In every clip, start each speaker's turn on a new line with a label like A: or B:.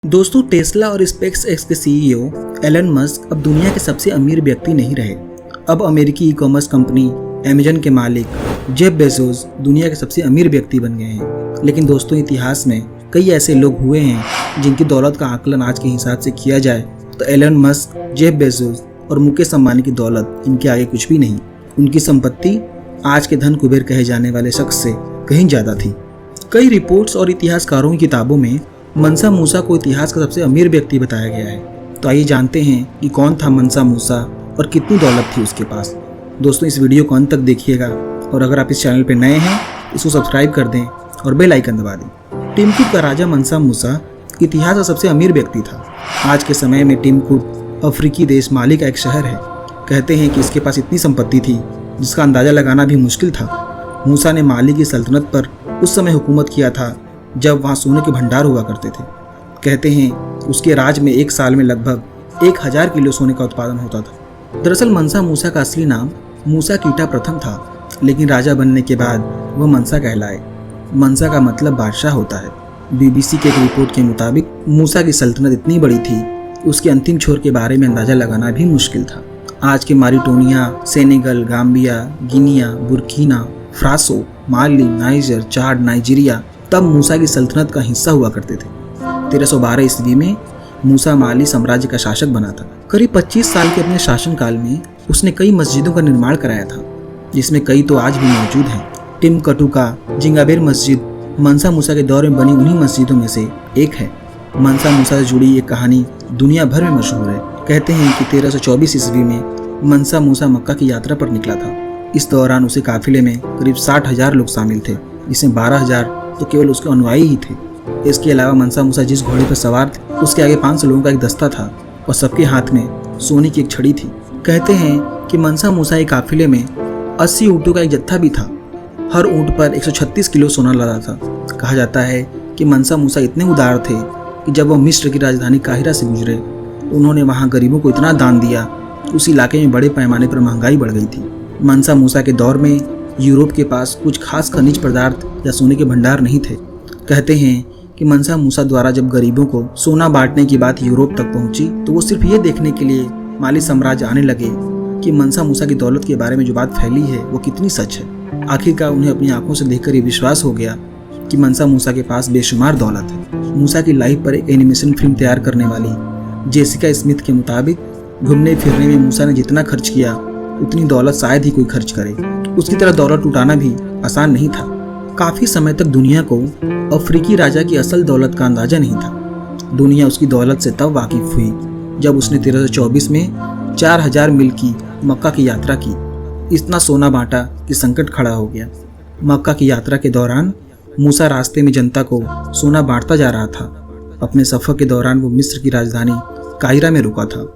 A: दोस्तों, टेस्ला और space x के सीईओ एलन मस्क अब दुनिया के सबसे अमीर व्यक्ति नहीं रहे। अब अमेरिकी ई कॉमर्स कंपनी अमेजन के मालिक जेफ बेजोस दुनिया के सबसे अमीर व्यक्ति बन गए हैं। लेकिन दोस्तों, इतिहास में कई ऐसे लोग हुए हैं जिनकी दौलत का आकलन आज के हिसाब से किया जाए तो एलन मस्क, जेफ बेजोस और मुकेश अंबानी की दौलत इनके आगे कुछ भी नहीं। उनकी संपत्ति आज के धन कुबेर कहे जाने वाले शख्स से कहीं ज़्यादा थी। कई रिपोर्ट्स और इतिहासकारों की किताबों में मनसा मूसा को इतिहास का सबसे अमीर व्यक्ति बताया गया है। तो आइए जानते हैं कि कौन था मनसा मूसा और कितनी दौलत थी उसके पास। दोस्तों, इस वीडियो को अंत तक देखिएगा और अगर आप इस चैनल पर नए हैं इसको सब्सक्राइब कर दें और बेल आइकन दबा दें। टिमकुट का राजा मनसा मूसा इतिहास का सबसे अमीर व्यक्ति था। आज के समय में टिमकुट अफ्रीकी देश माली का एक शहर है। कहते हैं कि इसके पास इतनी संपत्ति थी जिसका अंदाज़ा लगाना भी मुश्किल था। मूसा ने माली की सल्तनत पर उस समय हुकूमत किया था जब वहाँ सोने के भंडार हुआ करते थे। कहते हैं उसके राज में एक साल में लगभग 1000 किलो सोने का उत्पादन होता था। दरअसल मनसा मूसा का असली नाम मूसा कीटा प्रथम था, लेकिन राजा बनने के बाद वह मनसा कहलाए। मनसा का मतलब बादशाह होता है। BBC के एक रिपोर्ट के मुताबिक मूसा की सल्तनत इतनी बड़ी थी उसके अंतिम छोर के बारे में अंदाजा लगाना भी मुश्किल था। आज के Mauritania, Senegal, Gambia, Guinea, Burkina Faso, Mali, Niger, Chad, Nigeria तब मूसा की सल्तनत का हिस्सा हुआ करते थे। 1312 ईस्वी में मूसा माली साम्राज्य का शासक बना था। करीब 25 साल के अपने शासनकाल में उसने कई मस्जिदों का निर्माण कराया था, जिसमें कई तो आज भी मौजूद हैं। टिम्बकटू का जिंगाबेर मस्जिद मनसा मूसा के दौर में बनी उन्हीं मस्जिदों में से एक है। मनसा मूसा से जुड़ी एक कहानी दुनिया भर में मशहूर है। कहते हैं कि 1324 ईस्वी में मनसा मूसा मक्का की यात्रा पर निकला था। इस दौरान उसे काफिले में करीब 60,000 लोग शामिल थे, जिसमें 12,000 तो केवल उसके अनुयायी ही थे। इसके अलावा मनसा मूसा जिस घोड़े पर सवार थे उसके आगे 500 लोगों का एक दस्ता था और सबके हाथ में सोने की एक छड़ी थी। कहते हैं कि मनसा मूसा के काफिले में 80 ऊँटों का एक जत्था भी था। हर ऊँट पर 136 किलो सोना लदा था। कहा जाता है कि मनसा मूसा इतने उदार थे कि जब वह मिस्र की राजधानी काहिरा से गुजरे उन्होंने वहाँ गरीबों को इतना दान दिया कि उस इलाके में बड़े पैमाने पर महंगाई बढ़ गई थी। मनसा मूसा के दौर में यूरोप के पास कुछ खास खनिज पदार्थ या सोने के भंडार नहीं थे। कहते हैं कि मनसा मूसा द्वारा जब गरीबों को सोना बांटने की बात यूरोप तक पहुंची तो वो सिर्फ ये देखने के लिए माली साम्राज्य आने लगे कि मनसा मूसा की दौलत के बारे में जो बात फैली है वो कितनी सच है। आखिरकार उन्हें अपनी आंखों से देखकर ये विश्वास हो गया कि मनसा मूसा के पास बेशुमार दौलत है। मूसा की लाइफ पर एक एनिमेशन फिल्म तैयार करने वाली जेसिका स्मिथ के मुताबिक घूमने फिरने में मूसा ने जितना खर्च किया उतनी दौलत शायद ही कोई खर्च करे। उसकी तरह दौलत उठाना भी आसान नहीं था। काफी समय तक दुनिया को अफ्रीकी राजा की असल दौलत का अंदाजा नहीं था। दुनिया उसकी दौलत से तब वाकिफ हुई जब उसने 1324 में 4000 मील की मक्का की यात्रा की। इतना सोना बांटा कि संकट खड़ा हो गया। मक्का की यात्रा के दौरान मूसा रास्ते में जनता को सोना बांटता जा रहा था। अपने सफर के दौरान वो मिस्र की राजधानी काहिरा में रुका था।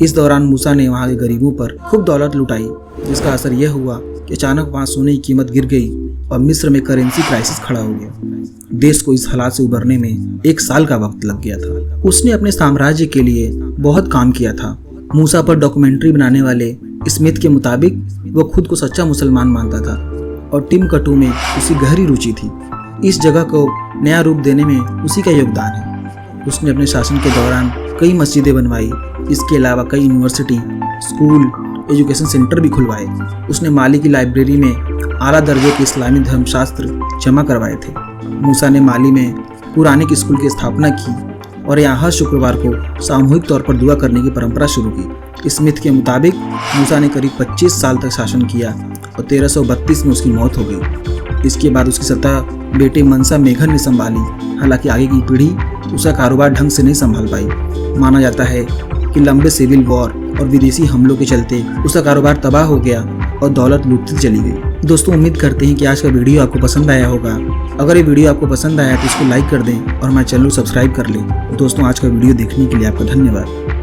A: इस दौरान मूसा ने वहाँ के गरीबों पर खूब दौलत लुटाई, जिसका असर यह हुआ कि अचानक वहाँ सोने की कीमत गिर गई और मिस्र में करेंसी क्राइसिस खड़ा हो गया। देश को इस हालात से उबरने में 1 साल का वक्त लग गया था। उसने अपने साम्राज्य के लिए बहुत काम किया था। मूसा पर डॉक्यूमेंट्री बनाने वाले स्मिथ के मुताबिक वह खुद को सच्चा मुसलमान मानता था और टिम्बकटू में उसकी गहरी रुचि थी। इस जगह को नया रूप देने में उसी का योगदान है। उसने अपने शासन के दौरान कई मस्जिदें बनवाई। इसके अलावा कई यूनिवर्सिटी, स्कूल, एजुकेशन सेंटर भी खुलवाए। उसने माली की लाइब्रेरी में आला दर्जे के इस्लामी धर्मशास्त्र जमा करवाए थे। मूसा ने माली में कुरानिक स्कूल की स्थापना की और यहाँ हर शुक्रवार को सामूहिक तौर पर दुआ करने की परंपरा शुरू की। स्मिथ के मुताबिक मूसा ने करीब 25 साल तक शासन किया और 1332 में उसकी मौत हो गई। इसके बाद उसकी सत्ता बेटे मनसा मेघन ने संभाली। हालांकि आगे की पीढ़ी उसका कारोबार ढंग से नहीं संभाल पाई। माना जाता है कि लंबे सिविल वॉर और विदेशी हमलों के चलते उसका कारोबार तबाह हो गया और दौलत लूटती चली गई। दोस्तों, उम्मीद करते हैं कि आज का वीडियो आपको पसंद आया होगा। अगर ये वीडियो आपको पसंद आया तो इसको लाइक कर दें और हमारे चैनल को सब्सक्राइब कर लें। दोस्तों, आज का वीडियो देखने के लिए आपका धन्यवाद।